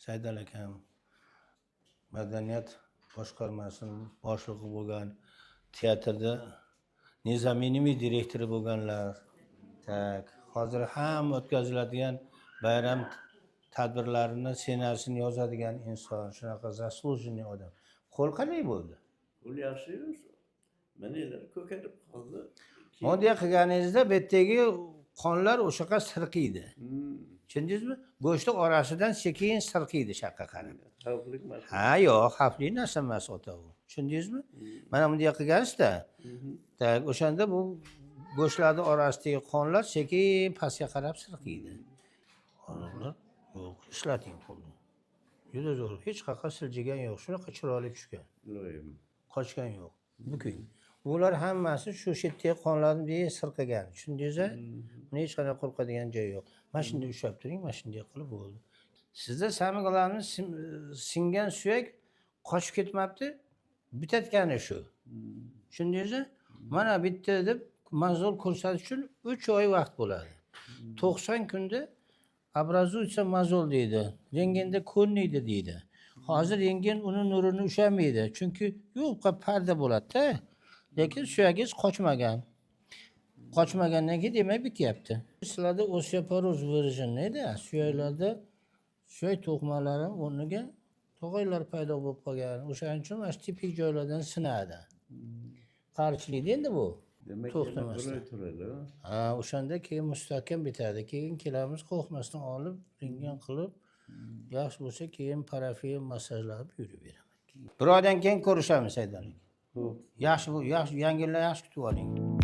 Saidal akam madaniyat boshqarmasining boshlig'i bo'lgan, teatrda Nizamiyning direktori bo'lganlar. Tak, hozir ham o'tkaziladigan bayram tadbirlarini ssenariysini yozadigan inson, shunaqa zaslujeniy odam. Qo'l qanday bo'ldi? Qo'l yaxshi emas. Manalar ko'karib qoldi. Bunday qilganingizda bu yerdagi qonlar o'sha yoqqa sirqiydi. Tushundingizmi? Go'shtni orasidan sekin sirqiydi shaqqa qarab. Xavfli emas. Ha, yo'q, xavfli narsa emas ota u. Tushundingizmi? Mana bunday qilgansizda, tak, o'shanda bu go'shtlarning orasidagi qonlar sekin pastga qarab sirqiydi. Olimlar, yo'q, ishlating qo'lni. Juda zo'r, hech qayerga siljigan yo'q, shunaqa chiroyli tushgan. Iloyim. Qochgan yo'q. Buking. Bular hammasi shu yerdagi qonlarni sirqagan. Tushundingizmi? Buni hech qanday qo'rqadigan joyi yo'q. Mana shunday ushlab turing, mana shunday qilib bo'ldi. Sizda samiqlarni singan suyak qochib ketmabdi. Bitayotgani shu. Tushundingizmi? Mana bitta deb manzil ko'rsatish uchun 3 oy vaqt bo'ladi. 90 kunda образуется mozol deydi. Rentgenda ko'rinmaydi deydi. Hozir rentgen uni nurini ushlamaydi. Chunki yo'qqa parda bo'ladi-da. Lekin suyagingiz qochmagan. Qochmagandan keyin demak bityapti. Sizlarda osteoporoz выраженныйda suyaklarda suyak to'qimalari o'rniga tog'aylar paydo bo'lib qolgan. O'shaning uchun mana shu tipik joylardan sinadi. Qarchilikda endi bu. Demak, to'xtamasdan. turadi. Ha, o'shanda keyin mustahkam bitadi. Keyin kelamiz qo'rqmasdan olib, rentgen qilib, yaxshi bo'lsa keyin parafin massajlab yurib beraman. Bir oydan keyin ko'rishamiz Saidal aka. Xo'p. Yaxshi, yangi yilni yaxshi kutib oling.